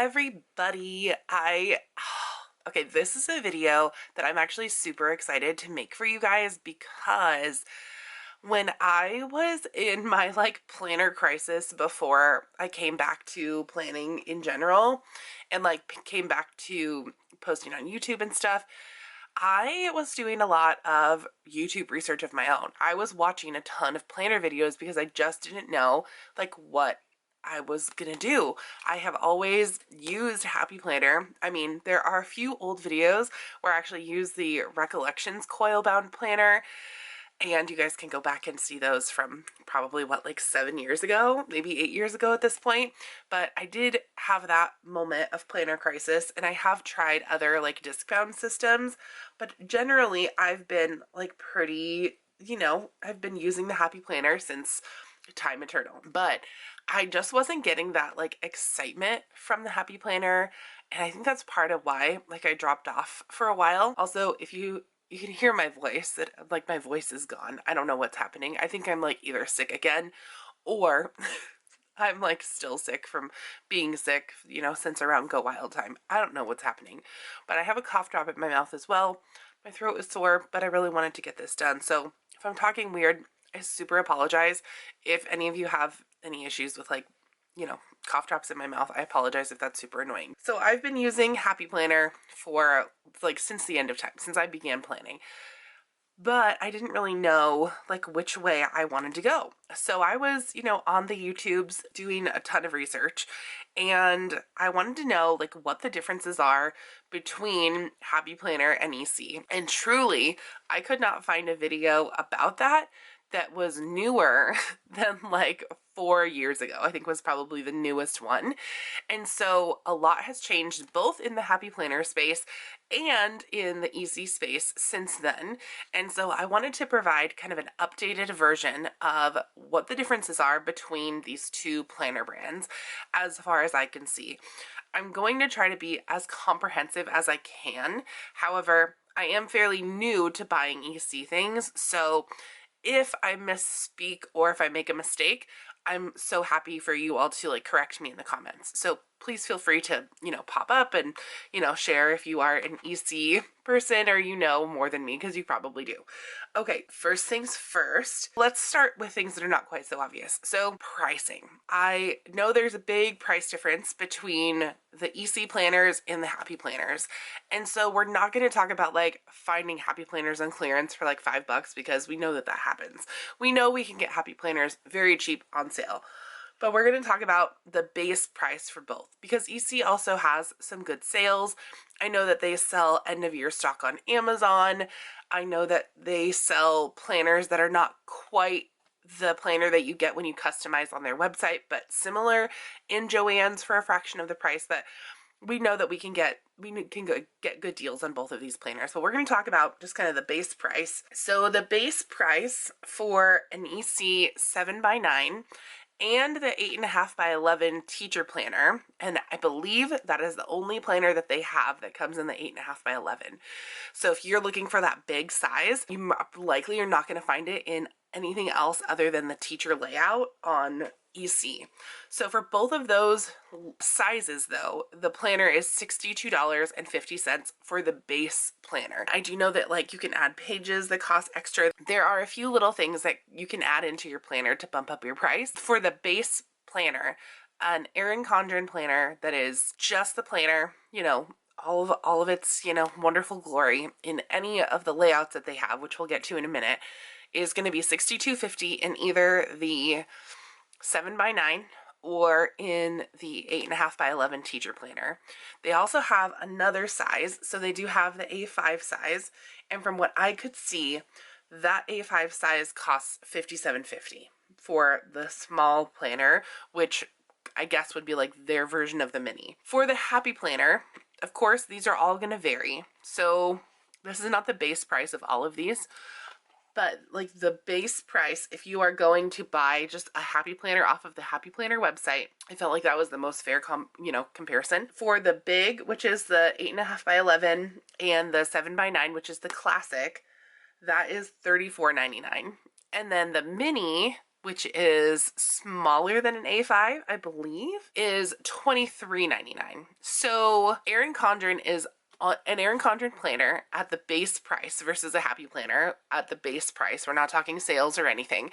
everybody. Okay, this is a video that I'm actually super excited to make for you guys because when I was in my planner crisis before I came back to planning in general and came back to posting on YouTube and stuff, I was doing a lot of YouTube research of my own. I was watching a ton of planner videos because I just didn't know what I was gonna do. I have always used Happy Planner. I mean, there are a few old videos where I actually use the Recollections coil bound planner, and you guys can go back and see those from probably 7 years ago, maybe 8 years ago at this point. But I did have that moment of planner crisis, and I have tried other disc bound systems, but generally I've been pretty, I've been using the Happy Planner since time eternal. But I just wasn't getting that excitement from the Happy Planner, and I think that's part of why I dropped off for a while. Also, if you can hear my voice, that my voice is gone. I don't know what's happening. I think I'm either sick again or I'm still sick from being sick, since around Go Wild time. I don't know what's happening, but I have a cough drop in my mouth as well. My throat is sore, but I really wanted to get this done. So if I'm talking weird, I super apologize. If any of you have any issues with cough drops in my mouth, I apologize if that's super annoying. So I've been using Happy Planner for since the end of time, since I began planning. But I didn't really know which way I wanted to go. So I was, on the YouTubes doing a ton of research, and I wanted to know what the differences are between Happy Planner and EC. And truly, I could not find a video about that was newer than 4 years ago. I think was probably the newest one. And so a lot has changed both in the Happy Planner space and in the EC space since then. And so I wanted to provide kind of an updated version of what the differences are between these two planner brands as far as I can see. I'm going to try to be as comprehensive as I can. However, I am fairly new to buying EC things, so if I misspeak or if I make a mistake, I'm so happy for you all to correct me in the comments. So please feel free to, pop up and, share if you are an EC person or more than me, because you probably do. Okay, first things first, let's start with things that are not quite so obvious. So pricing. I know there's a big price difference between the EC planners and the Happy Planners. And so we're not going to talk about finding Happy Planners on clearance for $5 because we know that happens. We know we can get Happy Planners very cheap on sale. But we're going to talk about the base price for both because EC also has some good sales. I know that they sell end of year stock on Amazon. I know that they sell planners that are not quite the planner that you get when you customize on their website, but similar in Joann's for a fraction of the price. But we know that we can get good deals on both of these planners. But we're going to talk about just kind of the base price. So the base price for an EC 7x9 and the 8.5x11 teacher planner, and I believe that is the only planner that they have that comes in the 8.5x11. So if you're looking for that big size, you likely are not going to find it in anything else other than the teacher layout on EC. So for both of those sizes though, the planner is $62.50 for the base planner. I do know that you can add pages that cost extra. There are a few little things that you can add into your planner to bump up your price. For the base planner, an Erin Condren planner that is just the planner, all of its, wonderful glory in any of the layouts that they have, which we'll get to in a minute, is going to be $62.50 in either the 7x9 or in the 8.5x11 teacher planner. They also have another size, so they do have the A5 size, and from what I could see, that A5 size costs $57.50 for the small planner, which I guess would be their version of the mini. For the Happy Planner, of course, these are all going to vary, so this is not the base price of all of these. But the base price, if you are going to buy just a Happy Planner off of the Happy Planner website, I felt like that was the most fair comparison. For the big, which is the 8.5x11, and the 7x9, which is the classic, that is $34.99. And then the mini, which is smaller than an A5, I believe, is $23.99. So Erin Condren is an Erin Condren planner at the base price versus a Happy Planner at the base price, we're not talking sales or anything,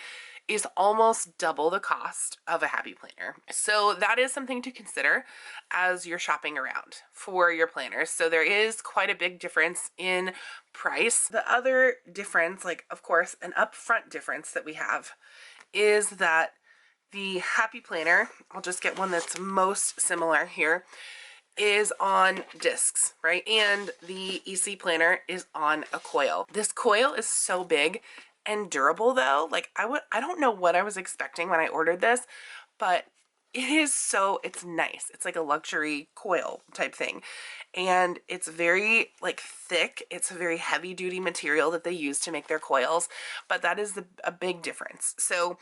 is almost double the cost of a Happy Planner. So that is something to consider as you're shopping around for your planners. So there is quite a big difference in price. The other difference, like of course an upfront difference that we have, is that the Happy Planner, I'll just get one that's most similar here, is on discs, right? And the EC Planner is on a coil. This coil is so big and durable though. Like I don't know what I was expecting when I ordered this, but it's nice. It's like a luxury coil type thing. And it's very like thick. It's a very heavy duty material that they use to make their coils, but that is a big difference. So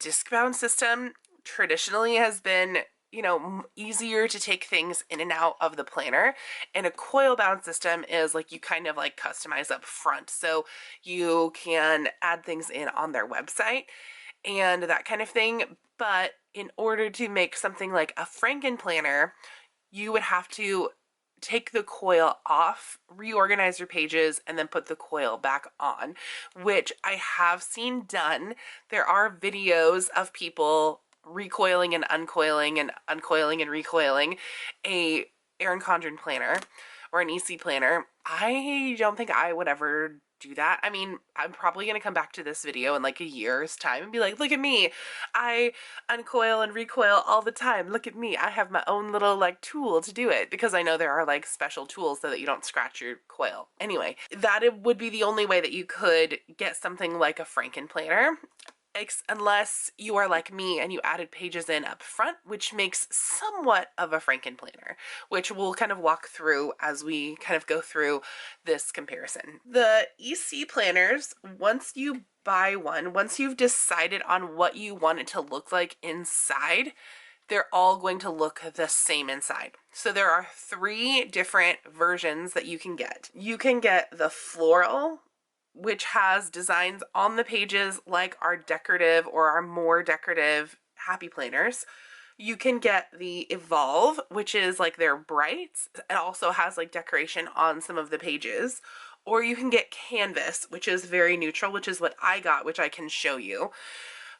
disc bound system traditionally has been, you know, easier to take things in and out of the planner, and a coil bound system is like you kind of like customize up front, so you can add things in on their website and that kind of thing. But in order to make something like a Franken planner, you would have to take the coil off, reorganize your pages, and then put the coil back on, which I have seen done. There are videos of people recoiling and uncoiling and uncoiling and recoiling a Erin Condren planner or an EC planner. I don't think I would ever do that. I mean, I'm probably going to come back to this video in like a year's time and be like, look at me. I uncoil and recoil all the time. Look at me. I have my own little like tool to do it, because I know there are like special tools so that you don't scratch your coil. Anyway, that would be the only way that you could get something like a Franken planner, unless you are like me and you added pages in up front, which makes somewhat of a Franken planner, which we'll kind of walk through as we kind of go through this comparison. The EC planners, once you buy one, once you've decided on what you want it to look like inside, they're all going to look the same inside. So there are 3 different versions that you can get. You can get the floral, which has designs on the pages like our decorative or our more decorative Happy Planners. You can get the Evolve, which is like their brights. It also has like decoration on some of the pages. Or you can get Canvas, which is very neutral, which is what I got, which I can show you.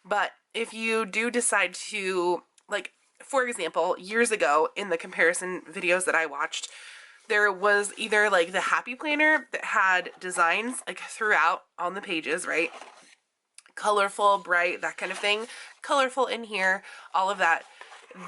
But if you do decide to, like, for example, years ago in the comparison videos that I watched, there was either like the Happy Planner that had designs like throughout on the pages, right? Colorful, bright, that kind of thing. Colorful in here, all of that.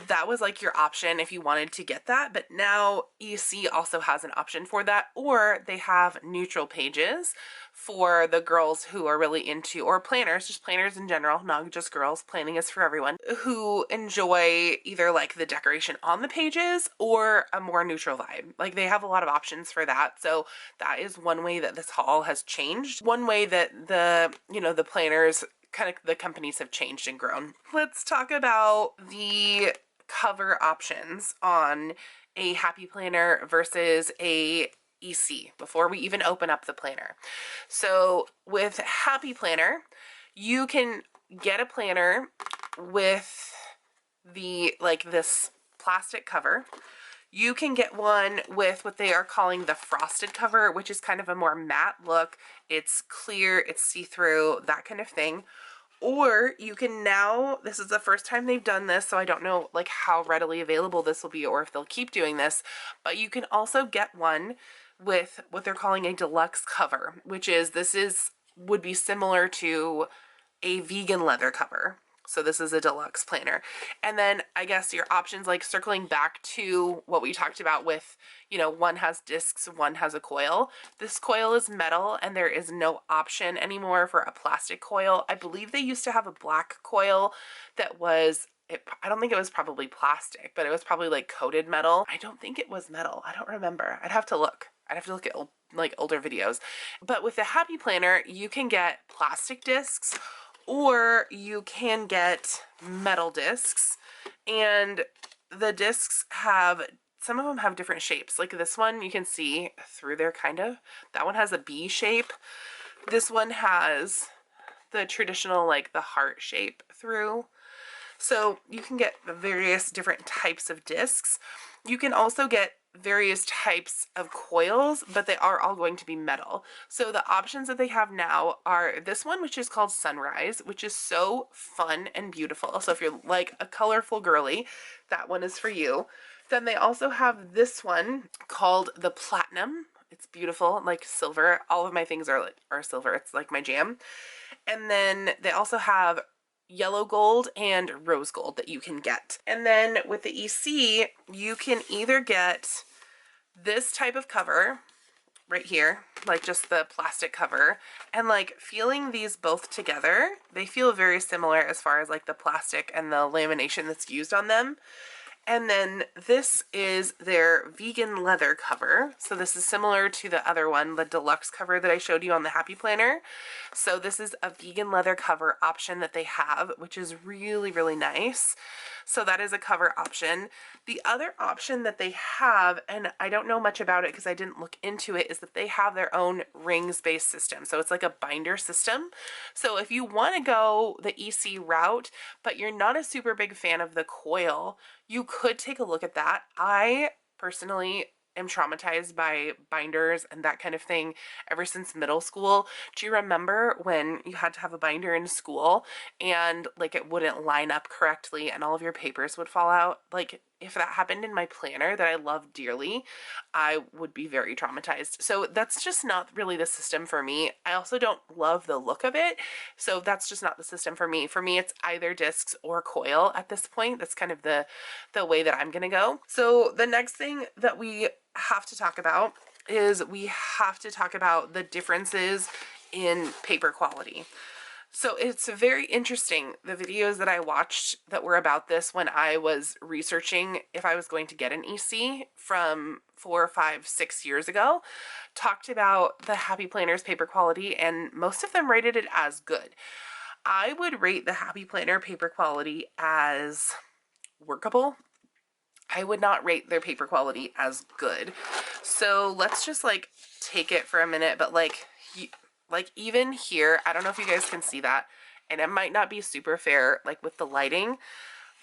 That was like your option if you wanted to get that. But now EC also has an option for that, or they have neutral pages for the girls who are really into, or planners, just planners in general, not just girls, planning is for everyone, who enjoy either like the decoration on the pages or a more neutral vibe. Like they have a lot of options for that. So that is one way that this haul has changed. One way that the, you know, the planners, kind of the companies have changed and grown. Let's talk about the cover options on a Happy Planner versus a EC before we even open up the planner. So with Happy Planner, you can get a planner with the like this plastic cover. You can get one with what they are calling the frosted cover, which is kind of a more matte look. It's clear, it's see-through, that kind of thing. Or you can now, this is the first time they've done this, so I don't know like how readily available this will be or if they'll keep doing this, but you can also get one with what they're calling a deluxe cover, which is, would be similar to a vegan leather cover. So this is a deluxe planner. And then I guess your options, like circling back to what we talked about with, you know, one has discs, one has a coil. This coil is metal and there is no option anymore for a plastic coil. I believe they used to have a black coil that was, I don't think it was probably plastic, but it was probably like coated metal. I don't think it was metal. I don't remember. I'd have to look at like older videos. But with the Happy Planner, you can get plastic discs or you can get metal discs, and the discs have, some of them have different shapes. Like this one, you can see through there kind of. That one has a B shape. This one has the traditional, like the heart shape through. So you can get various different types of discs. You can also get various types of coils, but they are all going to be metal. So the options that they have now are this one, which is called Sunrise, which is so fun and beautiful. So if you're like a colorful girly, that one is for you. Then they also have this one called the Platinum. It's beautiful, like silver. All of my things are silver. It's like my jam. And then they also have yellow gold and rose gold that you can get. And then with the EC, you can either get this type of cover right here, like just the plastic cover, and like feeling these both together, they feel very similar as far as like the plastic and the lamination that's used on them. And then this is their vegan leather cover. So this is similar to the other one, the deluxe cover that I showed you on the Happy Planner. So this is a vegan leather cover option that they have, which is really, really nice. So that is a cover option. The other option that they have, and I don't know much about it because I didn't look into it, is that they have their own rings-based system. So it's like a binder system. So if you want to go the EC route, but you're not a super big fan of the coil, you could take a look at that. I personally am traumatized by binders and that kind of thing ever since middle school. Do you remember when you had to have a binder in school and like it wouldn't line up correctly and all of your papers would fall out? Like if that happened in my planner that I love dearly, I would be very traumatized. So that's just not really the system for me. I also don't love the look of it. So that's just not the system for me. For me, it's either discs or coil at this point. That's kind of the way that I'm gonna go. So the next thing that we have to talk about is we have to talk about the differences in paper quality. So it's very interesting, the videos that I watched that were about this when I was researching if I was going to get an EC from 4, 5, 6 years ago, talked about the Happy Planner's paper quality, and most of them rated it as good. I would rate the Happy Planner paper quality as workable. I would not rate their paper quality as good. So let's just like take it for a minute, but like even here, I don't know if you guys can see that, and it might not be super fair like with the lighting,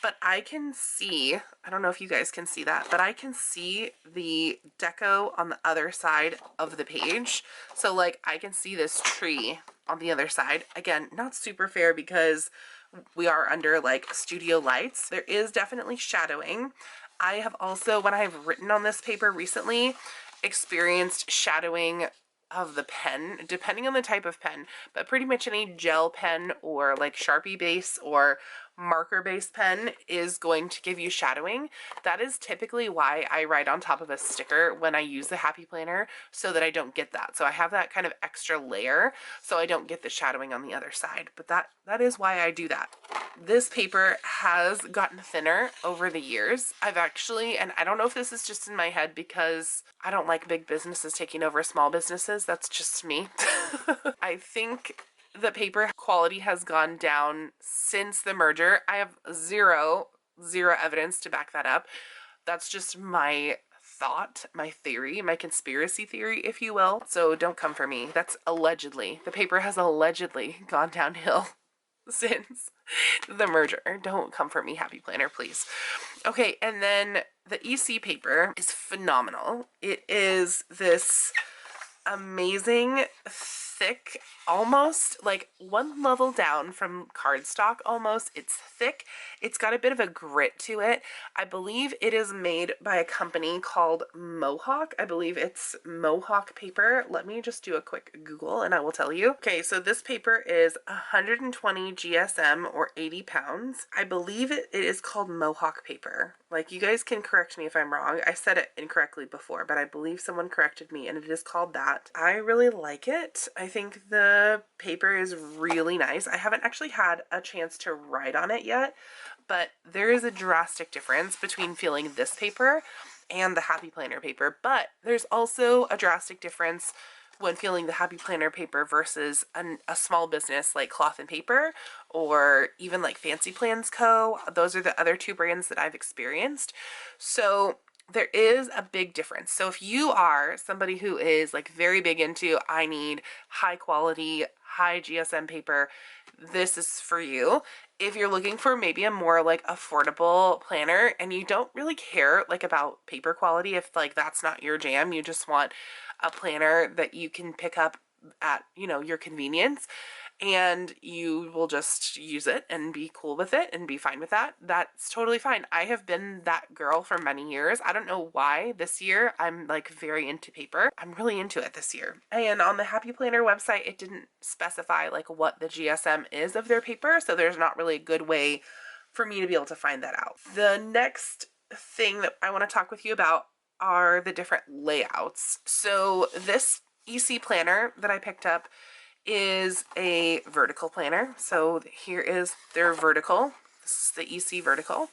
but I can see, I don't know if you guys can see that, but I can see the deco on the other side of the page. So like I can see this tree on the other side. Again, not super fair because we are under like studio lights. There is definitely shadowing. I have also, when I've written on this paper recently, experienced shadowing of the pen, depending on the type of pen, but pretty much any gel pen or like Sharpie base or marker based pen is going to give you shadowing. That is typically why I write on top of a sticker when I use the Happy Planner, so that I don't get that. So I have that kind of extra layer so I don't get the shadowing on the other side, but that is why I do that. This paper has gotten thinner over the years. I've actually, and I don't know if this is just in my head because I don't like big businesses taking over small businesses. That's just me. I think the paper quality has gone down since the merger. I have zero evidence to back that up. That's just my thought, my theory, my conspiracy theory, if you will. So don't come for me. That's allegedly. The paper has allegedly gone downhill since the merger. Don't come for me, Happy Planner, please. Okay, and then the EC paper is phenomenal. It is this amazing, thick, almost like one level down from cardstock almost. It's thick. It's got a bit of a grit to it. I believe it is made by a company called Mohawk. I believe it's Mohawk paper. Let me just do a quick Google and I will tell you. Okay, so this paper is 120 GSM or 80 pounds. I believe it is called Mohawk paper. Like, you guys can correct me if I'm wrong. I said it incorrectly before, but I believe someone corrected me and it is called that. I really like it. I think the paper is really nice. I haven't actually had a chance to write on it yet, but there is a drastic difference between feeling this paper and the Happy Planner paper. But there's also a drastic difference when feeling the Happy Planner paper versus a small business like Cloth and Paper, or even like Fancy Plans Co. Those are the other two brands that I've experienced. So there is a big difference. So if you are somebody who is like very big into, I need high quality, high GSM paper, this is for you. If you're looking for maybe a more like affordable planner and you don't really care like about paper quality, if like that's not your jam, you just want a planner that you can pick up at, you know, your convenience, and you will just use it and be cool with it and be fine with that, that's totally fine. I have been that girl for many years. I don't know why this year I'm like very into paper. I'm really into it this year. And on the Happy Planner website, it didn't specify like what the GSM is of their paper, so there's not really a good way for me to be able to find that out. The next thing that I want to talk with you about are the different layouts. So this EC planner that I picked up is a vertical planner. So here is their vertical. This is the EC vertical.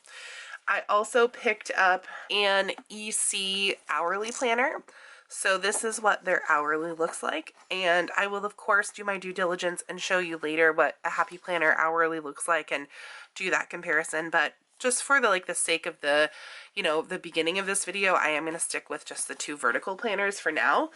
I also picked up an EC hourly planner. So this is what their hourly looks like. And I will of course do my due diligence and show you later what a Happy Planner hourly looks like and do that comparison. But just for the sake of the, you know, the beginning of this video, I am going to stick with just the two vertical planners for now.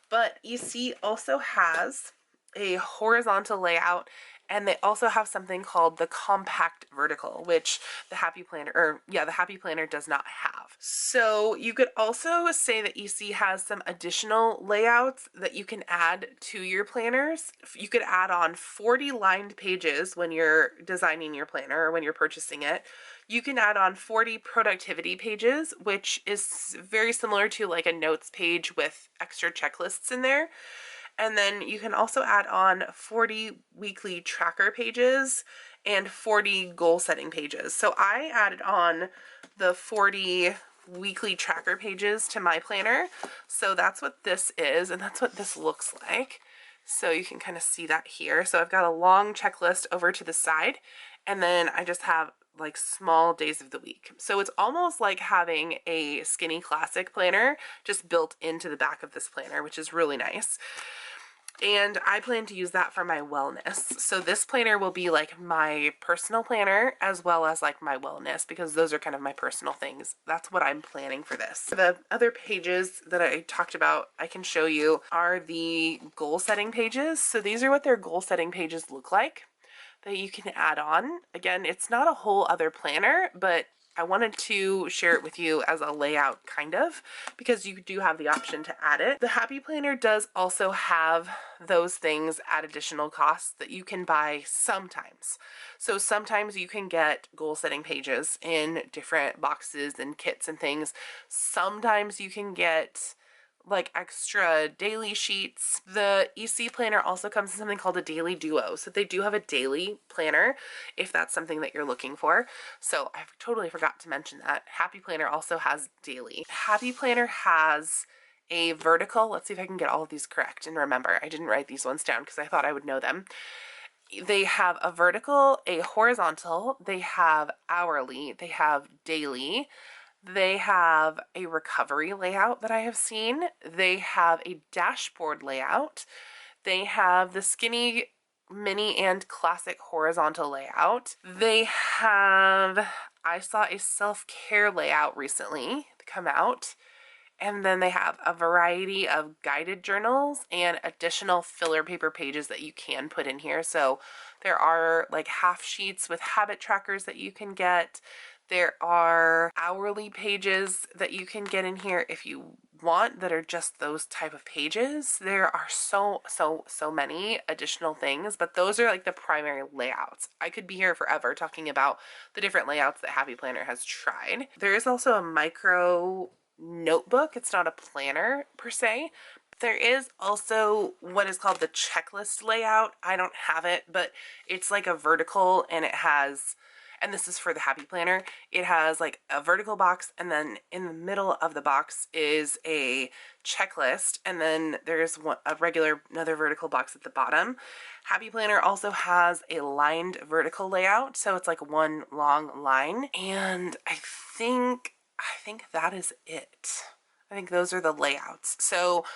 But EC also has a horizontal layout, and they also have something called the compact vertical, which the Happy Planner does not have. So you could also say that EC has some additional layouts that you can add to your planners. You could add on 40 lined pages when you're designing your planner or when you're purchasing it. You can add on 40 productivity pages, which is very similar to like a notes page with extra checklists in there. And then you can also add on 40 weekly tracker pages and 40 goal setting pages. So I added on the 40 weekly tracker pages to my planner. So that's what this is, and that's what this looks like. So you can kind of see that here. So I've got a long checklist over to the side, and then I just have like small days of the week. So it's almost like having a Skinny Classic planner just built into the back of this planner, which is really nice. And I plan to use that for my wellness. So this planner will be like my personal planner as well as like my wellness, because those are kind of my personal things. That's what I'm planning for this. The other pages that I talked about, I can show you, are the goal setting pages. So these are what their goal setting pages look like that you can add on. Again, it's not a whole other planner, but I wanted to share it with you as a layout kind of, because you do have the option to add it. The Happy Planner does also have those things at additional costs that you can buy sometimes. So sometimes you can get goal setting pages in different boxes and kits and things. Sometimes you can get like extra daily sheets. The EC planner also comes in something called a daily duo. So they do have a daily planner if that's something that you're looking for. So I totally forgot to mention that. Happy Planner also has daily. Happy Planner has a vertical. Let's see if I can get all of these correct and remember. I didn't write these ones down because I thought I would know them. They have a vertical, a horizontal, they have hourly, they have daily. They have a recovery layout that I have seen. They have a dashboard layout. They have the skinny, mini, and classic horizontal layout. They have, I saw a self-care layout recently come out. And then they have a variety of guided journals and additional filler paper pages that you can put in here. So there are like half sheets with habit trackers that you can get. There are hourly pages that you can get in here if you want that are just those type of pages. There are so many additional things, but those are like the primary layouts. I could be here forever talking about the different layouts that Happy Planner has tried. There is also a micro notebook. It's not a planner per se. There is also what is called the checklist layout. I don't have it, but it's like a vertical, and it has, and this is for the Happy Planner, it has like a vertical box, and then in the middle of the box is a checklist, and then there's another vertical box at the bottom. Happy Planner also has a lined vertical layout, so it's like one long line, and I think that is it. I think those are the layouts. So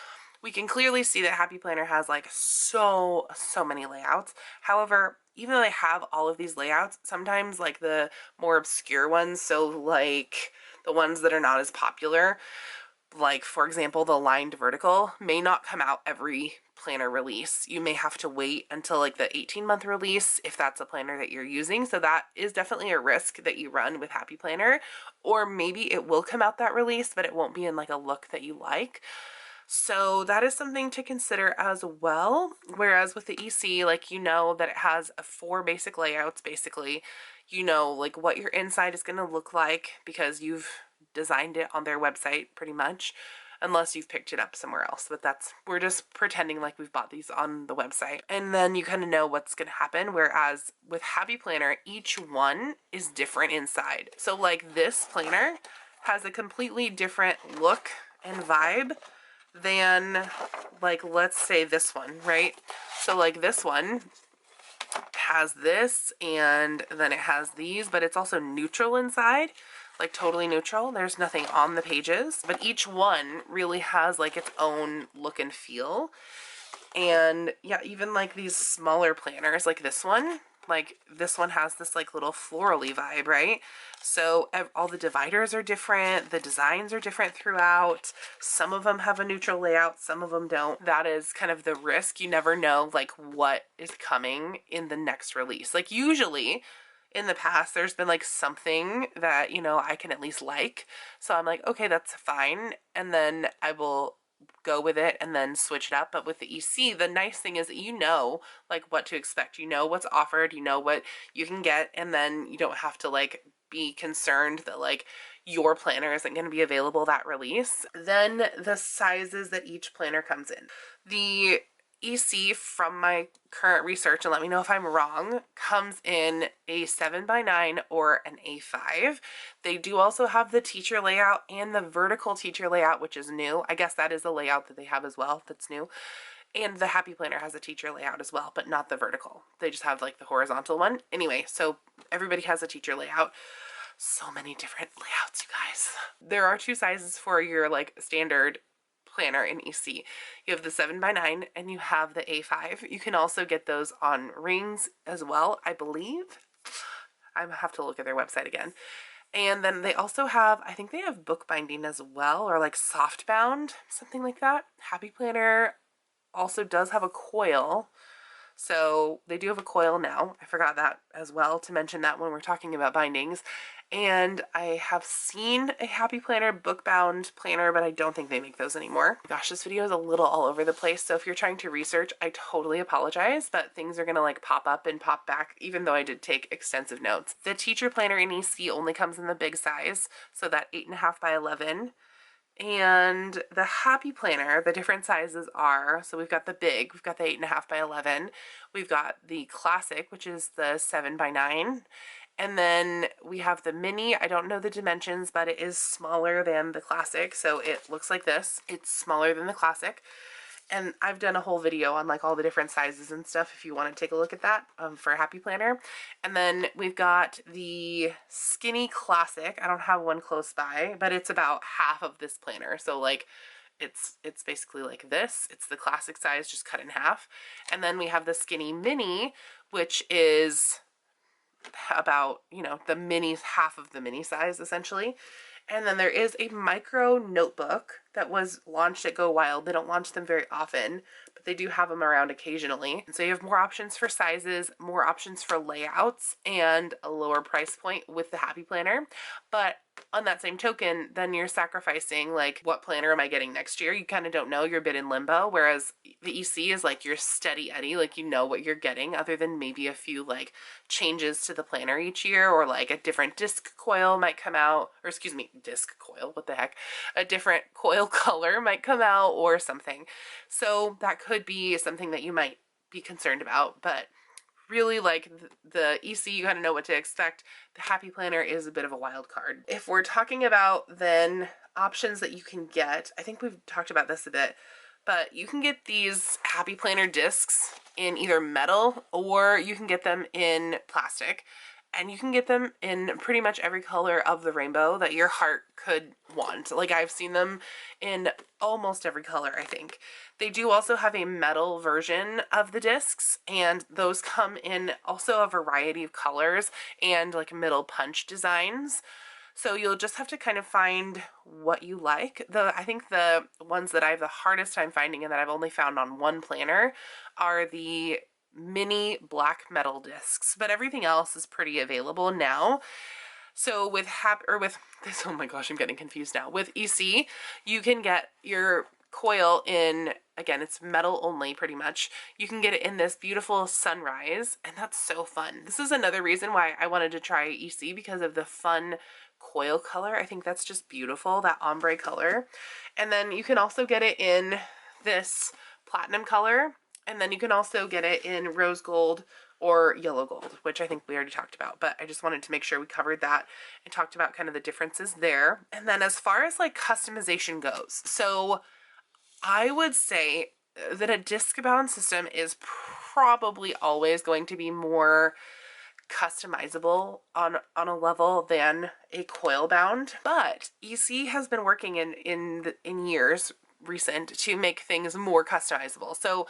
we can clearly see that Happy Planner has like so many layouts. However, even though they have all of these layouts, sometimes like the more obscure ones, so like the ones that are not as popular, like for example the lined vertical, may not come out every planner release. You may have to wait until like the 18-month release if that's a planner that you're using. So that is definitely a risk that you run with Happy Planner. Or maybe it will come out that release, but it won't be in like a look that you like. So that is something to consider as well. Whereas with the EC, like, you know that it has 4 basic layouts, basically. You know, like what your inside is going to look like because you've designed it on their website pretty much, unless you've picked it up somewhere else. But we're just pretending like we've bought these on the website. And then you kind of know what's going to happen. Whereas with Happy Planner, each one is different inside. So like this planner has a completely different look and vibe than, like, let's say this one, right? So like this one has this, and then it has these, but it's also neutral inside, like totally neutral. There's nothing on the pages, but each one really has like its own look and feel. And yeah, even like these smaller planners, like this one has this like little florally vibe, right? So all the dividers are different, the designs are different throughout. Some of them have a neutral layout, some of them don't. That is kind of the risk. You never know like what is coming in the next release. Like usually in the past there's been like something that, you know, I can at least like. So I'm like, okay, that's fine. And then I will go with it and then switch it up. But with the EC, the nice thing is that you know like what to expect. You know what's offered, you know what you can get, and then you don't have to like be concerned that like your planner isn't going to be available that release. Then the sizes that each planner comes in. The EC, from my current research, and let me know if I'm wrong, comes in a 7x9 or an A5. They do also have the teacher layout and the vertical teacher layout, which is new. I guess that is a layout that they have as well that's new. And the Happy Planner has a teacher layout as well, but not the vertical. They just have like the horizontal one. Anyway, so everybody has a teacher layout. So many different layouts, you guys. There are 2 sizes for your like standard planner in EC. You have the 7x9 and you have the A5. You can also get those on rings as well, I believe. I have to look at their website again. And then they also have, I think they have bookbinding as well, or like soft bound, something like that. Happy Planner also does have a coil. So they do have a coil now. I forgot that as well to mention that when we're talking about bindings. And I have seen a Happy Planner book-bound planner, but I don't think they make those anymore. Gosh, this video is a little all over the place, so if you're trying to research, I totally apologize, but things are gonna like pop up and pop back, even though I did take extensive notes. The teacher planner in EC only comes in the big size, so that 8.5 by 11. And the Happy Planner, the different sizes are, so we've got the big, we've got the 8.5 by 11, we've got the classic, which is the 7x9, and then we have the mini. I don't know the dimensions, but it is smaller than the classic, so it looks like this. It's smaller than the classic. And I've done a whole video on like all the different sizes and stuff if you want to take a look at that for Happy Planner. And then we've got the skinny classic. I don't have one close by, but it's about half of this planner. So like it's basically like this. It's the classic size just cut in half. And then we have the skinny mini, which is about, you know, the mini, half of the mini size essentially. And then there is a micro notebook that was launched at Go Wild. They don't launch them very often, but they do have them around occasionally. And so you have more options for sizes, more options for layouts, and a lower price point with the Happy Planner. But on that same token, then you're sacrificing like, what planner am I getting next year? You kind of don't know, you're a bit in limbo. Whereas the EC is like your steady Eddie, like you know what you're getting, other than maybe a few like changes to the planner each year, or like a different disc coil might come out, or excuse me, disc coil, what the heck? A different coil color might come out or something. So that could be something that you might be concerned about, but really like the EC, you kind of know what to expect. The Happy Planner is a bit of a wild card. If we're talking about then options that you can get, I think we've talked about this a bit, but you can get these Happy Planner discs in either metal or you can get them in plastic. And you can get them in pretty much every color of the rainbow that your heart could want. Like I've seen them in almost every color, I think. They do also have a metal version of the discs, and those come in also a variety of colors and like middle punch designs. So you'll just have to kind of find what you like. I think the ones that I have the hardest time finding and that I've only found on one planner are the mini black metal discs, but everything else is pretty available now. So with with this, oh my gosh, I'm getting confused now. With EC, you can get your coil in, again, it's metal only pretty much. You can get it in this beautiful sunrise, and that's so fun. This is another reason why I wanted to try EC, because of the fun coil color. I think that's just beautiful, that ombre color. And then you can also get it in this platinum color, and then you can also get it in rose gold or yellow gold, which I think we already talked about, but I just wanted to make sure we covered that and talked about kind of the differences there. And then as far as like customization goes, so I would say that a disc bound system is probably always going to be more customizable on a level than a coil bound, but EC has been working in years recent to make things more customizable. So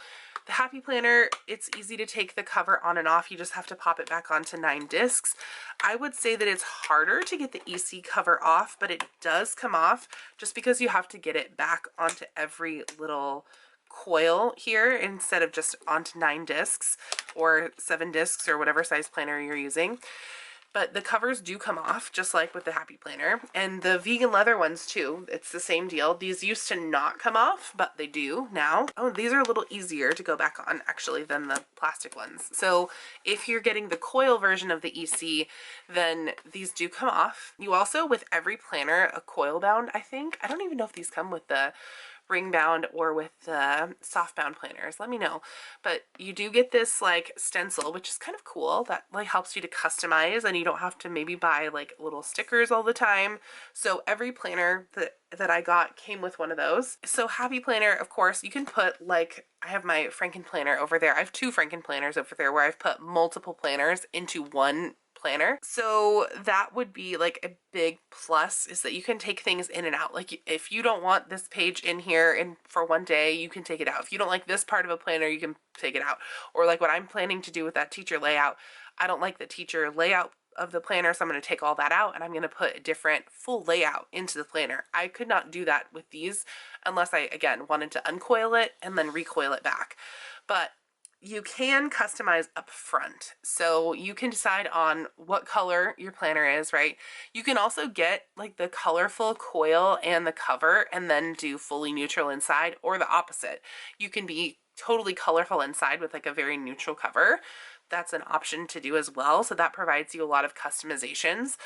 the Happy Planner, it's easy to take the cover on and off. You just have to pop it back onto 9 discs. I would say that it's harder to get the EC cover off, but it does come off just because you have to get it back onto every little coil here instead of just onto 9 discs or 7 discs or whatever size planner you're using. But the covers do come off, just like with the Happy Planner. And the vegan leather ones too, it's the same deal. These used to not come off, but they do now. Oh, these are a little easier to go back on actually than the plastic ones. So if you're getting the coil version of the EC, then these do come off. You also, with every planner, a coil bound, I think. I don't even know if these come with the ring bound or with the soft bound planners, let me know. But you do get this like stencil, which is kind of cool, that like helps you to customize, and you don't have to maybe buy like little stickers all the time. So every planner that I got came with one of those. So Happy Planner, of course, you can put, like, I have my Franken planner over there. I have 2 Franken planners over there where I've put multiple planners into one planner. So that would be like a big plus, is that you can take things in and out. Like if you don't want this page in here and for one day, you can take it out. If you don't like this part of a planner, you can take it out. Or like what I'm planning to do with that teacher layout, I don't like the teacher layout of the planner, so I'm going to take all that out and I'm going to put a different full layout into the planner. I could not do that with these unless I, again, wanted to uncoil it and then recoil it back. But you can customize up front. So you can decide on what color your planner is, right? You can also get like the colorful coil and the cover and then do fully neutral inside, or the opposite. You can be totally colorful inside with like a very neutral cover. That's an option to do as well. So that provides you a lot of customizations.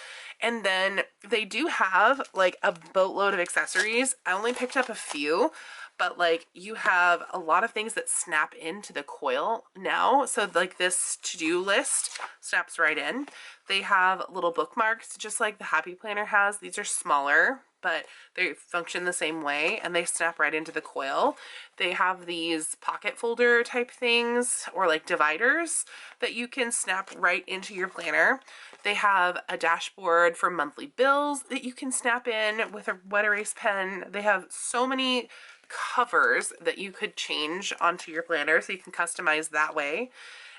And then they do have like a boatload of accessories. I only picked up a few, but like you have a lot of things that snap into the coil now. So like this to-do list snaps right in. They have little bookmarks just like the Happy Planner has. These are smaller, but they function the same way and they snap right into the coil. They have these pocket folder type things, or like dividers, that you can snap right into your planner. They have a dashboard for monthly bills that you can snap in with a wet erase pen. They have so many covers that you could change onto your planner, so you can customize that way.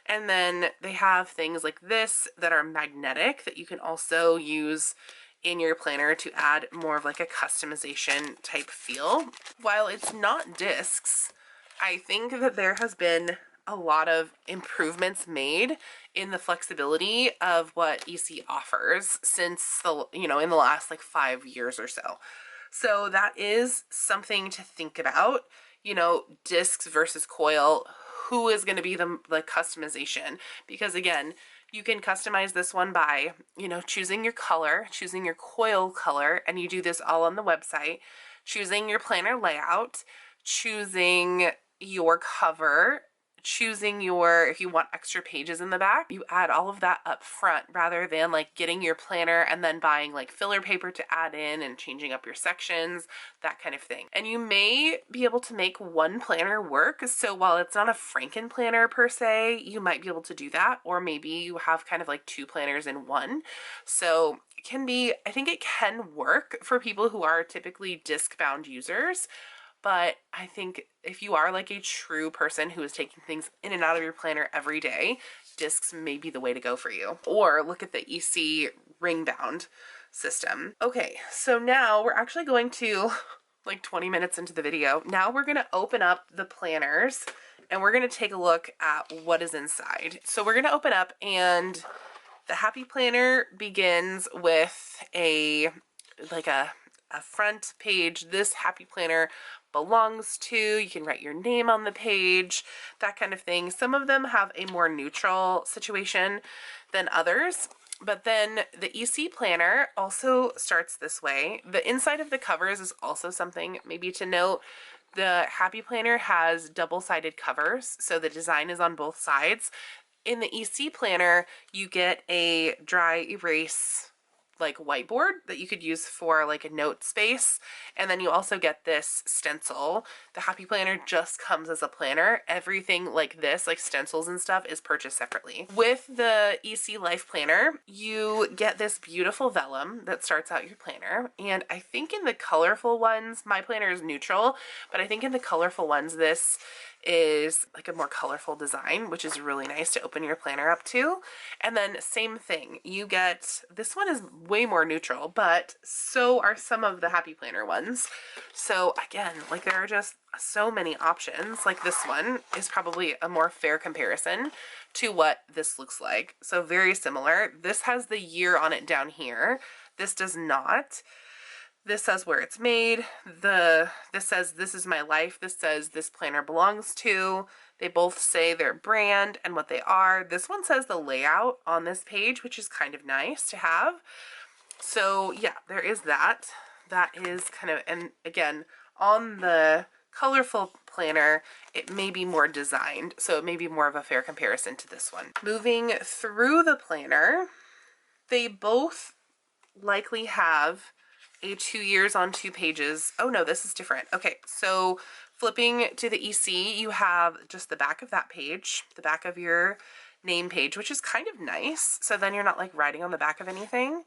And then they have things like this that are magnetic that you can also use in your planner to add more of like a customization type feel. While it's not discs, I think that there has been a lot of improvements made in the flexibility of what EC offers since the, in the last like 5 years or so. So that is something to think about, discs versus coil. Who is going to be the customization? Because again, you can customize this one by, choosing your color, choosing your coil color, and you do this all on the website, choosing your planner layout, choosing your cover, choosing if you want extra pages in the back. You add all of that up front rather than like getting your planner and then buying like filler paper to add in and changing up your sections, that kind of thing. And you may be able to make one planner work. So while it's not a Franken planner per se, you might be able to do that. Or maybe you have kind of like 2 planners in one. So I think it can work for people who are typically disc bound users. But I think if you are like a true person who is taking things in and out of your planner every day, discs may be the way to go for you. Or look at the EC ring bound. system. Okay, so now we're actually going to, like 20 minutes into the video, now we're going to open up the planners and we're going to take a look at what is inside. So we're going to open up, and the Happy Planner begins with a front page. This Happy Planner belongs to, you can write your name on the page, that kind of thing. Some of them have a more neutral situation than others. But then the EC Planner also starts this way. The inside of the covers is also something maybe to note. The Happy Planner has double-sided covers, so the design is on both sides. In the EC Planner, you get a dry erase like whiteboard that you could use for like a note space, and then you also get this stencil. The Happy Planner just comes as a planner. Everything like this, like stencils and stuff, is purchased separately. With the EC Life Planner, you get this beautiful vellum that starts out your planner, and I think in the colorful ones, my planner is neutral, but I think in the colorful ones this is like a more colorful design, which is really nice to open your planner up to. And then same thing, you get, this one is way more neutral, but so are some of the Happy Planner ones. So again, like there are just so many options. Like this one is probably a more fair comparison to what this looks like. So very similar. This has the year on it down here. This does not. This says where it's made. This says this is my life. This says this planner belongs to. They both say their brand and what they are. This one says the layout on this page, which is kind of nice to have. So yeah, there is that. That is kind of, and again, on the colorful planner, it may be more designed, so it may be more of a fair comparison to this one. Moving through the planner, they both likely have a 2 years on 2 pages. Oh no, this is different. Okay, so flipping to the EC, you have just the back of that page, the back of your name page, which is kind of nice. So then you're not like writing on the back of anything.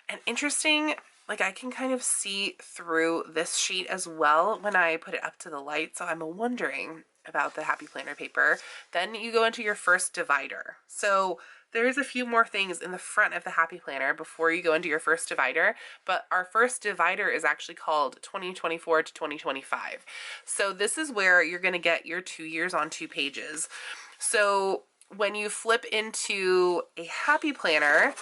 And interesting, like I can kind of see through this sheet as well when I put it up to the light. So I'm wondering about the Happy Planner paper. Then you go into your first divider. So there's a few more things in the front of the Happy Planner before you go into your first divider, but our first divider is actually called 2024 to 2025. So this is where you're going to get your 2 years on 2 pages. So when you flip into a Happy Planner,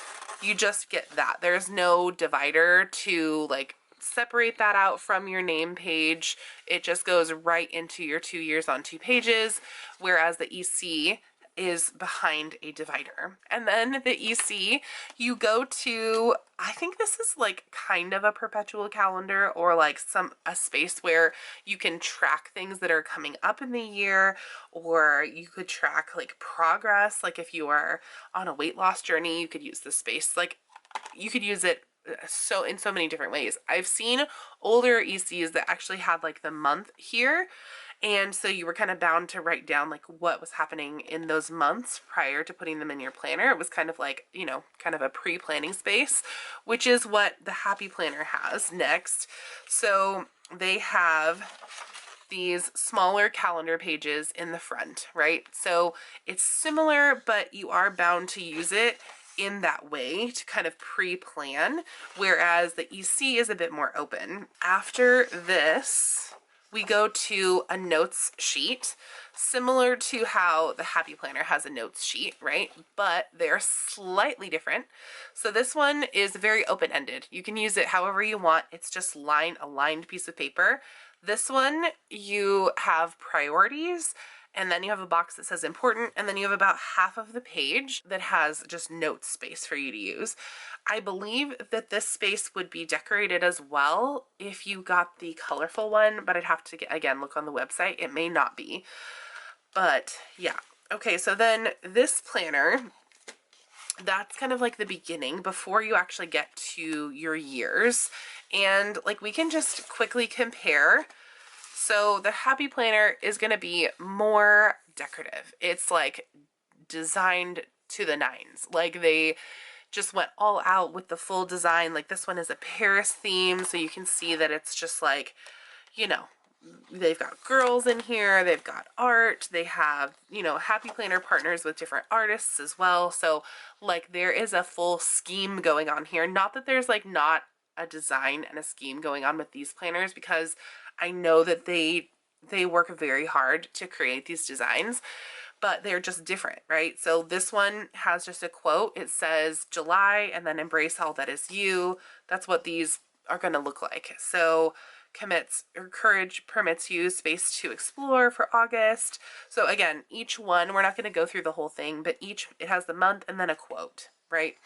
you just get that. There's no divider to like separate that out from your name page. It just goes right into your 2 years on 2 pages, whereas the EC is behind a divider. And then the EC, you go to, I think this is like kind of a perpetual calendar, or like a space where you can track things that are coming up in the year, or you could track like progress. Like if you are on a weight loss journey, you could use this space. Like you could use it so in so many different ways. I've seen older ECs that actually had like the month here, and so you were kind of bound to write down like what was happening in those months prior to putting them in your planner. It was kind of like, you know, kind of a pre-planning space, which is what the Happy Planner has next. So they have these smaller calendar pages in the front, right? So it's similar, but you are bound to use it in that way to kind of pre-plan, whereas the EC is a bit more open. After this, we go to a notes sheet, similar to how the Happy Planner has a notes sheet, right? But they're slightly different. So this one is very open-ended. You can use it however you want. It's just a lined piece of paper. This one, you have priorities, and then you have a box that says important, and then you have about half of the page that has just note space for you to use. I believe that this space would be decorated as well if you got the colorful one, but I'd have to, again, look on the website. It may not be, but yeah. Okay, so then this planner, that's kind of like the beginning before you actually get to your years. And like we can just quickly compare. So the Happy Planner is going to be more decorative. It's like designed to the nines. Like they just went all out with the full design. Like this one is a Paris theme, so you can see that it's just like, you know, they've got girls in here, they've got art, they have, you know, Happy Planner partners with different artists as well. So like there is a full scheme going on here. Not that there's like not a design and a scheme going on with these planners, because I know that they work very hard to create these designs, but they're just different, right? So this one has just a quote. It says July and then embrace all that is you. That's what these are going to look like. So commits or courage permits you space to explore for August. So again, each one, we're not going to go through the whole thing, but each, it has the month and then a quote, right?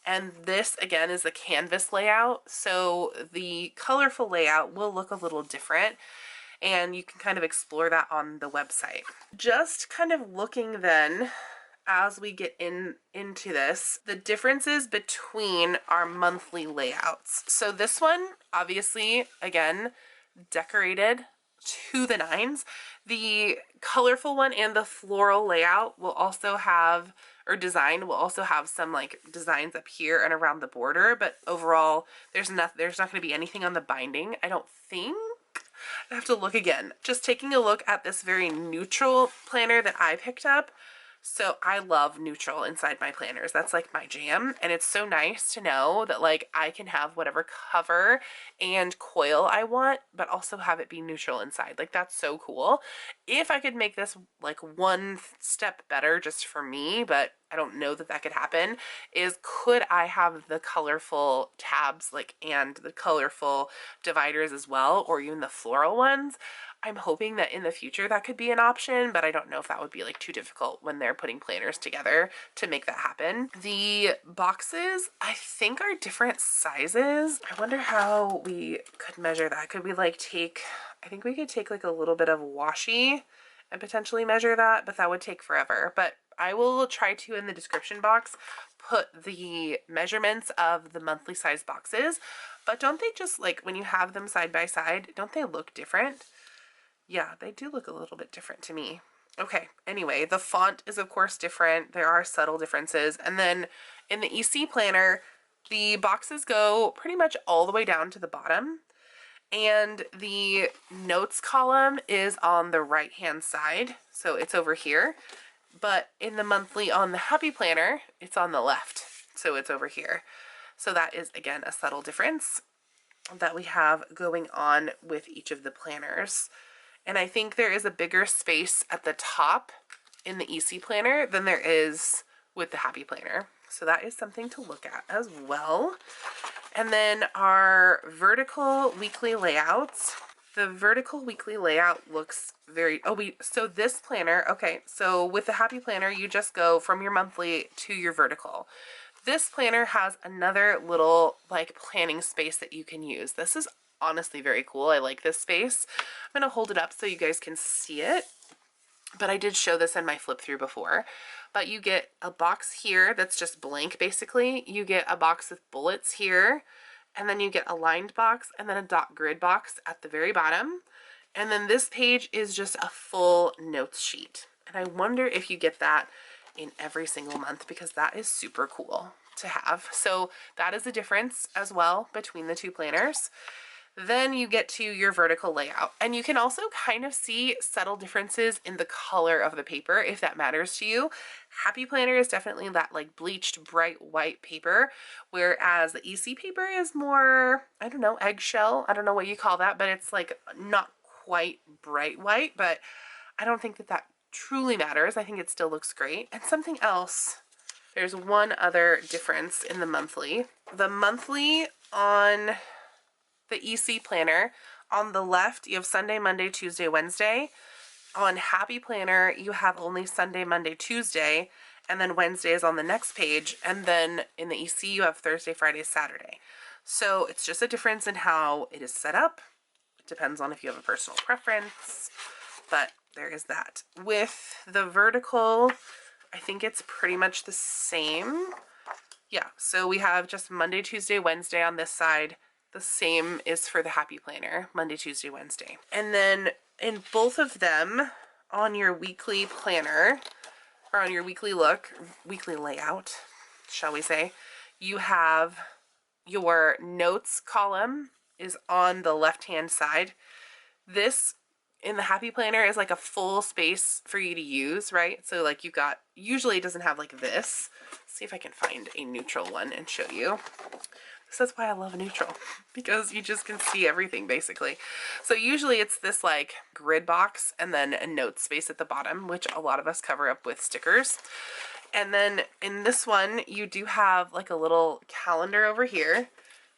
And this again is the canvas layout. So the colorful layout will look a little different, and you can kind of explore that on the website. Just kind of looking then as we get into this, the differences between our monthly layouts. So this one, obviously, again, decorated to the nines. The colorful one and the floral layout will also have, or design will also have some like designs up here and around the border, but overall there's not going to be anything on the binding, I don't think. I have to look again. Just taking a look at this very neutral planner that I picked up. So I love neutral inside my planners. That's like my jam. And it's so nice to know that like I can have whatever cover and coil I want, but also have it be neutral inside. Like that's so cool. If I could make this like one step better just for me, but I don't know that that could happen, is could I have the colorful tabs like and the colorful dividers as well, or even the floral ones? I'm hoping that in the future that could be an option, but I don't know if that would be like too difficult when they're putting planners together to make that happen. The boxes, I think, are different sizes. I wonder how we could measure that. Could we like take, I think we could take like a little bit of washi and potentially measure that, but that would take forever. But I will try to, in the description box, put the measurements of the monthly size boxes. But don't they just like, when you have them side by side, don't they look different? Yeah, they do look a little bit different to me. Okay, anyway, the font is of course different. There are subtle differences. And then in the EC planner, the boxes go pretty much all the way down to the bottom. And the notes column is on the right hand side. So it's over here. But in the monthly on the Happy Planner, it's on the left. So it's over here. So that is, again, a subtle difference that we have going on with each of the planners. And I think there is a bigger space at the top in the EC planner than there is with the Happy Planner. So that is something to look at as well. And then our vertical weekly layouts. The vertical weekly layout looks very, so this planner, okay, so with the Happy Planner, you just go from your monthly to your vertical. This planner has another little like planning space that you can use. This is honestly very cool. I like this space. I'm going to hold it up so you guys can see it. But I did show this in my flip through before. But you get a box here that's just blank basically. You get a box with bullets here. And then you get a lined box and then a dot grid box at the very bottom. And then this page is just a full notes sheet. And I wonder if you get that in every single month, because that is super cool to have. So that is a difference as well between the two planners. Then you get to your vertical layout, and you can also kind of see subtle differences in the color of the paper if that matters to you. Happy Planner is definitely that like bleached bright white paper, whereas the EC paper is more, I don't know, eggshell. I don't know what you call that, but it's like not quite bright white, but I don't think that that truly matters. I think it still looks great. And something else, there's one other difference in the monthly. The monthly on the EC planner, on the left you have Sunday, Monday, Tuesday, Wednesday. On Happy Planner you have only Sunday, Monday, Tuesday, and then Wednesday is on the next page, and then in the EC you have Thursday, Friday, Saturday. So it's just a difference in how it is set up. It depends on if you have a personal preference, but there is that. With the vertical, I think it's pretty much the same. Yeah, so we have just Monday, Tuesday, Wednesday on this side. The same is for the Happy Planner, Monday, Tuesday, Wednesday. And then in both of them, on your weekly planner, or on your weekly layout, shall we say, you have your notes column is on the left-hand side. This in the Happy Planner is like a full space for you to use, right? So like you've got, usually it doesn't have like this. Let's see if I can find a neutral one and show you. So that's why I love neutral, because you just can see everything basically. So usually it's this like grid box and then a note space at the bottom, which a lot of us cover up with stickers. And then in this one, you do have like a little calendar over here.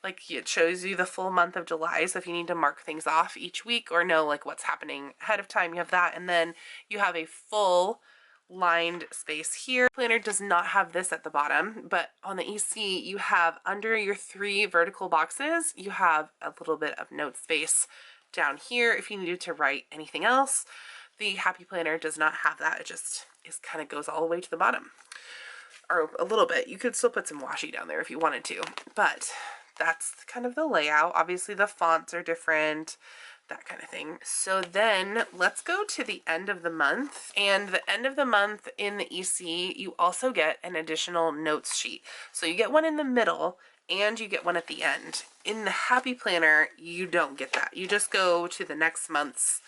Like it shows you the full month of July. So if you need to mark things off each week or know like what's happening ahead of time, you have that. And then you have a full lined space here. Planner does not have this at the bottom, but on the EC you have under your 3 vertical boxes, you have a little bit of note space down here if you needed to write anything else. The Happy Planner does not have that. It just kind of goes all the way to the bottom, or a little bit. You could still put some washi down there if you wanted to, but that's kind of the layout. Obviously the fonts are different, that kind of thing. So then let's go to the end of the month. And the end of the month in the EC, you also get an additional notes sheet. So you get one in the middle and you get one at the end. In the Happy Planner, you don't get that. You just go to the next month's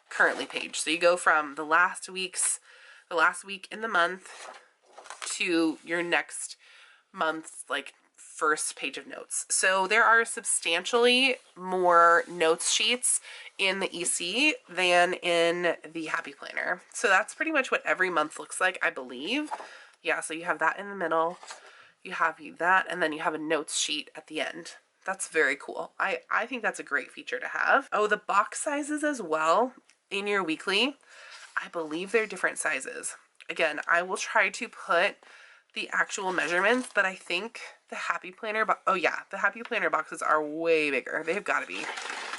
currently page. So you go from the last week in the month to your next month's like first page of notes. So there are substantially more notes sheets in the EC than in the Happy Planner. So that's pretty much what every month looks like, I believe. Yeah, so you have that in the middle, you have that, and then you have a notes sheet at the end. That's very cool. I think that's a great feature to have. Oh, the box sizes as well in your weekly, I believe they're different sizes. Again, I will try to put the actual measurements, but I think the Happy Planner oh yeah, the Happy Planner boxes are way bigger. They've got to be.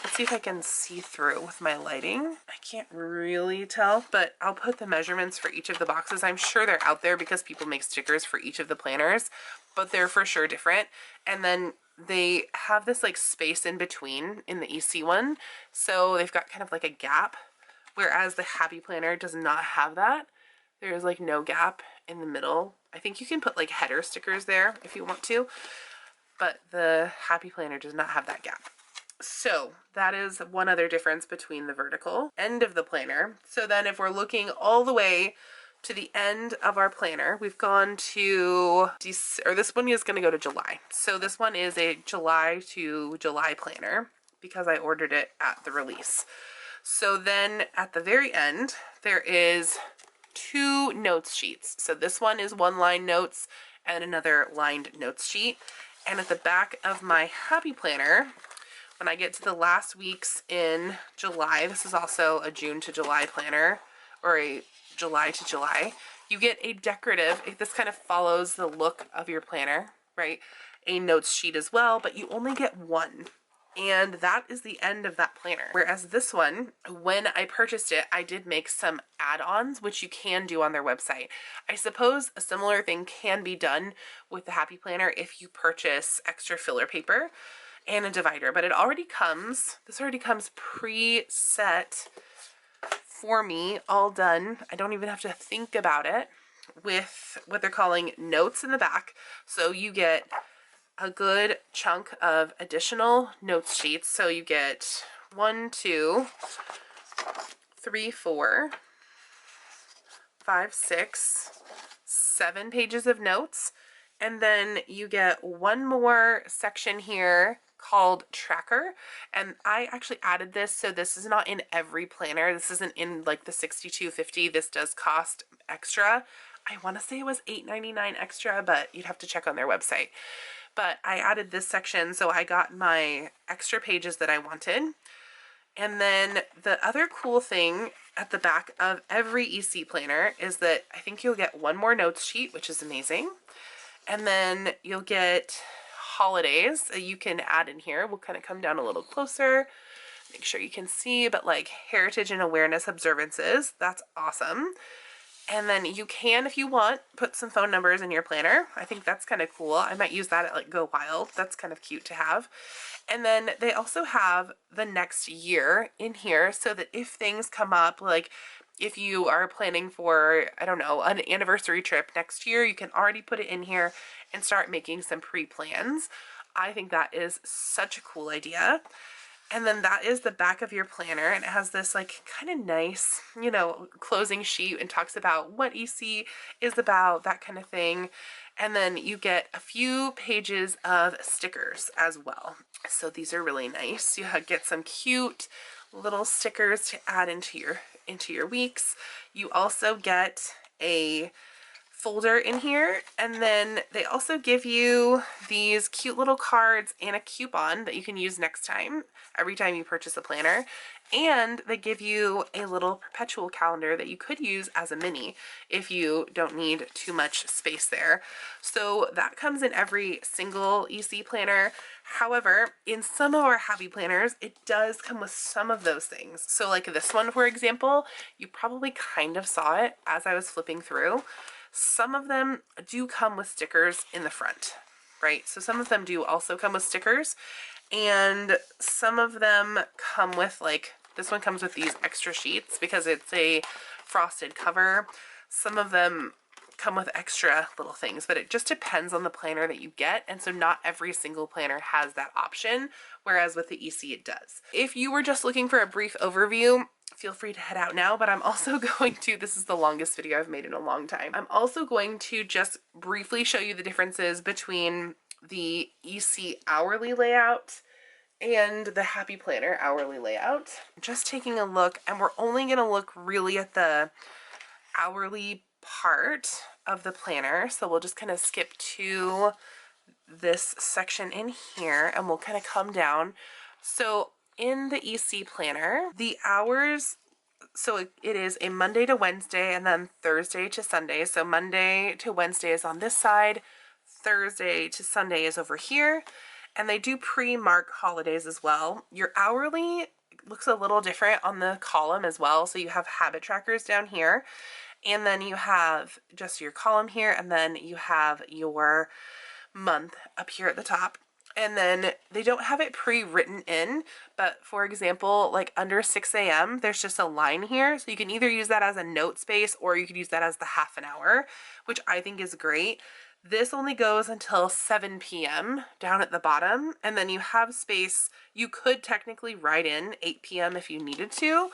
Let's see if I can see through with my lighting. I can't really tell, but I'll put the measurements for each of the boxes. I'm sure they're out there because people make stickers for each of the planners, but they're for sure different. And then they have this like space in between in the EC one, so they've got kind of like a gap, whereas the Happy Planner does not have that. There's like no gap in the middle. I think you can put like header stickers there if you want to, but the Happy Planner does not have that gap. So that is one other difference between the vertical end of the planner. So then if we're looking all the way to the end of our planner, we've gone to, or this one is going to go to July. So this one is a July to July planner because I ordered it at the release. So then at the very end, there is 2 notes sheets. So this one is 1-line notes and another lined notes sheet. And at the back of my Happy Planner, when I get to the last weeks in July, this is also a June to July planner, or a July to July, you get a decorative, this kind of follows the look of your planner, right? A notes sheet as well, but you only get one. And that is the end of that planner. Whereas this one, when I purchased it, I did make some add-ons, which you can do on their website. I suppose a similar thing can be done with the Happy Planner if you purchase extra filler paper and a divider, but this already comes preset for me, all done. I don't even have to think about it, with what they're calling notes in the back. So you get a good chunk of additional notes sheets. So you get 1, 2, 3, 4, 5, 6, 7 pages of notes. And then you get one more section here called Tracker. And I actually added this, so this is not in every planner. This isn't in like the $62.50. This does cost extra. I want to say it was $8.99 extra, but you'd have to check on their website. But I added this section, so I got my extra pages that I wanted. And then the other cool thing at the back of every EC planner is that I think you'll get one more notes sheet, which is amazing. And then you'll get holidays that you can add in here. We'll kind of come down a little closer, make sure you can see, but like heritage and awareness observances, that's awesome. And then you can, if you want, put some phone numbers in your planner. I think that's kind of cool. I might use that at like Go Wild. That's kind of cute to have. And then they also have the next year in here so that if things come up, like if you are planning for, I don't know, an anniversary trip next year, you can already put it in here and start making some pre-plans. I think that is such a cool idea. And then that is the back of your planner, and it has this like kind of nice, you know, closing sheet and talks about what EC is about, that kind of thing. And then you get a few pages of stickers as well. So these are really nice. You get some cute little stickers to add into your weeks. You also get a folder in here, and then they also give you these cute little cards and a coupon that you can use next time, every time you purchase a planner. And they give you a little perpetual calendar that you could use as a mini if you don't need too much space there. So that comes in every single EC planner. However, in some of our happy planners, it does come with some of those things. So like this one, for example, you probably kind of saw it as I was flipping through. Some of them do come with stickers in the front, right? So some of them do also come with stickers, and some of them come with, like, this one comes with these extra sheets because it's a frosted cover. Some of them come with extra little things, but it just depends on the planner that you get, and so not every single planner has that option, whereas with the EC it does. If you were just looking for a brief overview, feel free to head out now, but I'm also going to, this is the longest video I've made in a long time, I'm also going to just briefly show you the differences between the EC hourly layout and the Happy Planner hourly layout. Just taking a look, and we're only going to look really at the hourly part of the planner, so we'll just kind of skip to this section in here and we'll kind of come down. So in the EC planner, the hours, so it is a Monday to Wednesday and then Thursday to Sunday. So Monday to Wednesday is on this side, Thursday to Sunday is over here, and they do pre-mark holidays as well. Your hourly looks a little different on the column as well. So you have habit trackers down here, and then you have just your column here, and then you have your month up here at the top. And then they don't have it pre-written in, but for example, like under 6 a.m., there's just a line here. So you can either use that as a note space or you could use that as the half an hour, which I think is great. This only goes until 7 p.m. down at the bottom, and then you have space. You could technically write in 8 p.m. if you needed to,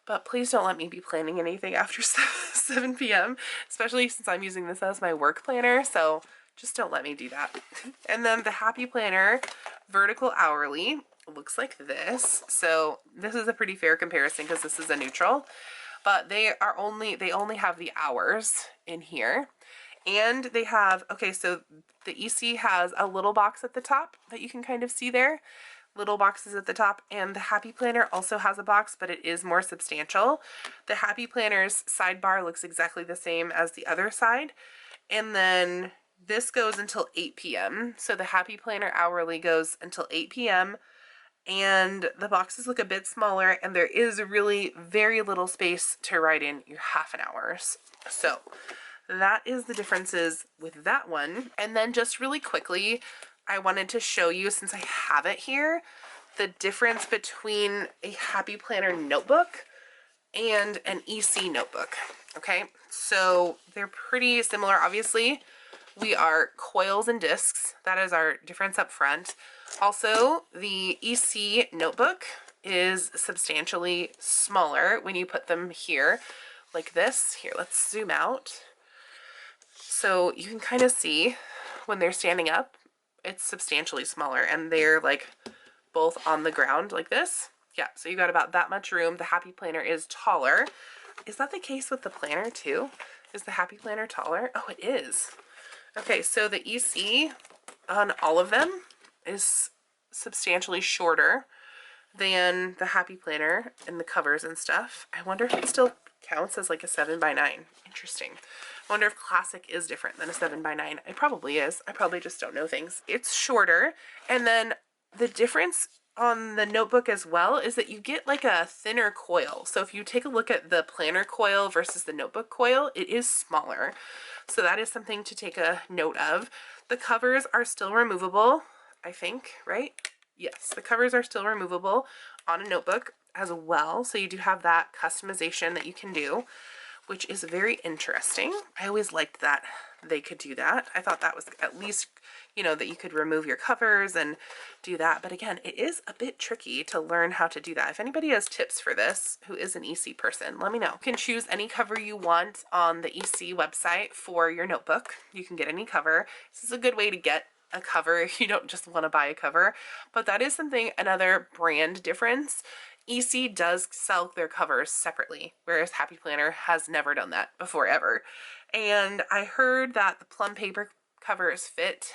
but please don't let me be planning anything after 7 p.m., especially since I'm using this as my work planner, so just don't let me do that. And then the Happy Planner vertical hourly looks like this. So this is a pretty fair comparison because this is a neutral, but they only have the hours in here. And they have, okay, so the EC has a little box at the top that you can kind of see there. Little boxes at the top, and the Happy Planner also has a box, but it is more substantial. The Happy Planner's sidebar looks exactly the same as the other side. And then this goes until 8 p.m. So the Happy Planner hourly goes until 8 p.m. and the boxes look a bit smaller, and there is really very little space to write in your half an hours. So that is the differences with that one. And then just really quickly, I wanted to show you, since I have it here, the difference between a Happy Planner notebook and an EC notebook. Okay, so they're pretty similar. Obviously, we are coils and discs. That is our difference up front. Also, the EC notebook is substantially smaller when you put them here like this. Here, let's zoom out. So you can kind of see when they're standing up, it's substantially smaller, and they're like both on the ground like this. Yeah, so you got about that much room. The Happy Planner is taller. Is that the case with the planner too? Is the Happy Planner taller? Oh, it is. Okay, so the EC on all of them is substantially shorter than the Happy Planner and the covers and stuff. I wonder if it still counts as like a 7x9. Interesting. I wonder if Classic is different than a 7x9. It probably is. I probably just don't know things. It's shorter, and then the difference on the notebook as well is that you get like a thinner coil. So if you take a look at the planner coil versus the notebook coil, it is smaller. So that is something to take a note of. The covers are still removable, I think, right? Yes, the covers are still removable on a notebook as well. So you do have that customization that you can do, which is very interesting. I always liked that they could do that. I thought that was at least, you know, that you could remove your covers and do that. But again, it is a bit tricky to learn how to do that. If anybody has tips for this, who is an EC person, let me know. You can choose any cover you want on the EC website for your notebook. You can get any cover. This is a good way to get a cover if you don't just want to buy a cover. But that is something, another brand difference. EC does sell their covers separately, whereas Happy Planner has never done that before ever. And I heard that the plum paper covers fit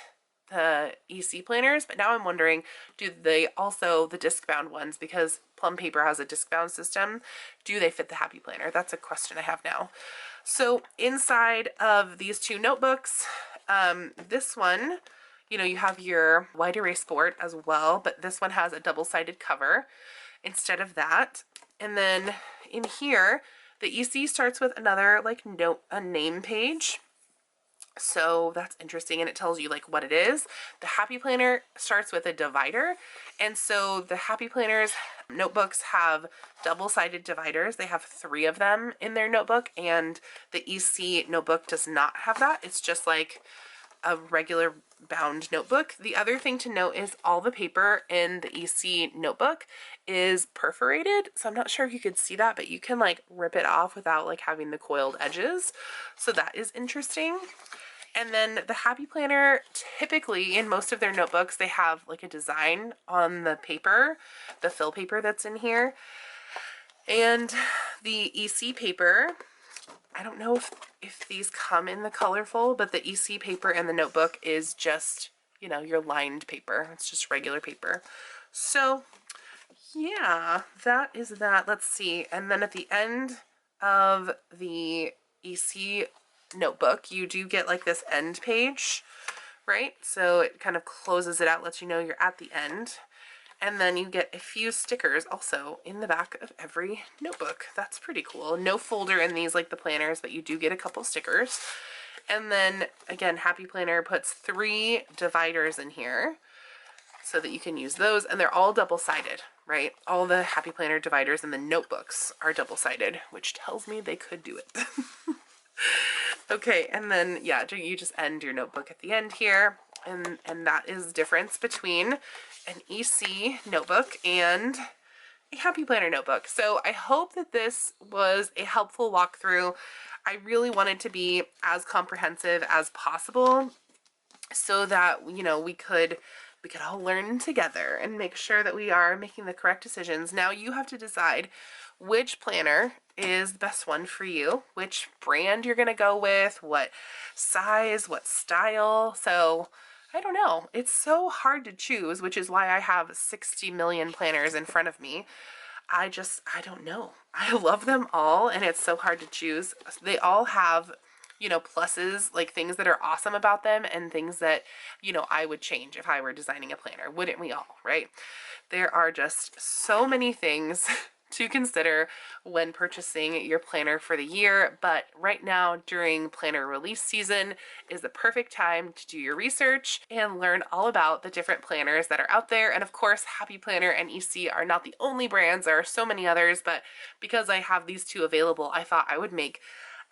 the EC planners, but now I'm wondering, do they also, the disc bound ones, because plum paper has a disc bound system, do they fit the Happy Planner? That's a question I have now. So inside of these two notebooks, this one, you know, you have your wide erase board as well, but this one has a double-sided cover instead of that. And then in here, the EC starts with another like note, a name page. So that's interesting, and it tells you like what it is. The Happy Planner starts with a divider, and so the Happy Planners notebooks have double-sided dividers. They have 3 of them in their notebook, and the EC notebook does not have that. It's just like a regular bound notebook. The other thing to note is all the paper in the EC notebook is perforated. So I'm not sure if you could see that, but you can like rip it off without like having the coiled edges. So that is interesting. And then the Happy Planner, typically in most of their notebooks, they have like a design on the paper, the fill paper that's in here. And the EC paper, I don't know if these come in the colorful, but the EC paper in the notebook is just, you know, your lined paper. It's just regular paper. So yeah, that is that. Let's see. And then at the end of the EC notebook, you do get like this end page, right? So it kind of closes it out, lets you know you're at the end. And then you get a few stickers also in the back of every notebook. That's pretty cool. No folder in these like the planners, but you do get a couple stickers. And then again, Happy Planner puts 3 dividers in here so that you can use those, and they're all double-sided, right? All the Happy Planner dividers in the notebooks are double-sided, which tells me they could do it. Okay, and then yeah, you just end your notebook at the end here, and that is the difference between an EC notebook and a Happy Planner notebook. So I hope that this was a helpful walkthrough. I really wanted to be as comprehensive as possible so that, you know, we could all learn together and make sure that we are making the correct decisions. Now you have to decide which planner is the best one for you, which brand you're going to go with, what size, what style. So I don't know. It's so hard to choose, which is why I have 60 million planners in front of me. I don't know. I love them all, and it's so hard to choose. They all have, you know, pluses, like things that are awesome about them and things that, you know, I would change if I were designing a planner. Wouldn't we all, right? There are just so many things to consider when purchasing your planner for the year, but right now during planner release season is the perfect time to do your research and learn all about the different planners that are out there. And of course, Happy Planner and EC are not the only brands. There are so many others, but because I have these 2 available, I thought I would make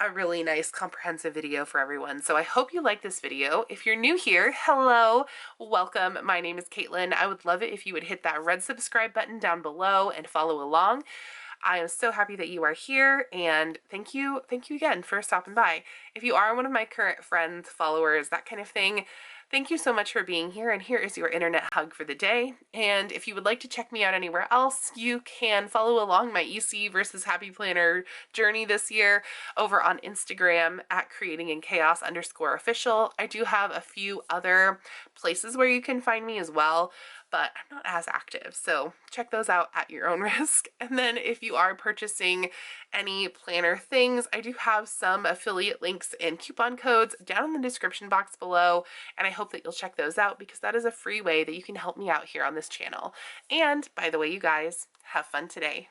a really nice comprehensive video for everyone. So I hope you like this video. If you're new here, hello, welcome. My name is Caitlin. I would love it if you would hit that red subscribe button down below and follow along. I am so happy that you are here, and thank you again for stopping by. If you are one of my current friends, followers, that kind of thing, thank you so much for being here, and here is your internet hug for the day. And if you would like to check me out anywhere else, you can follow along my EC versus Happy Planner journey this year over on Instagram at creatinginchaos_official. I do have a few other places where you can find me as well, but I'm not as active, so check those out at your own risk. And then if you are purchasing any planner things, I do have some affiliate links and coupon codes down in the description box below, and I hope that you'll check those out because that is a free way that you can help me out here on this channel. And by the way, you guys, have fun today.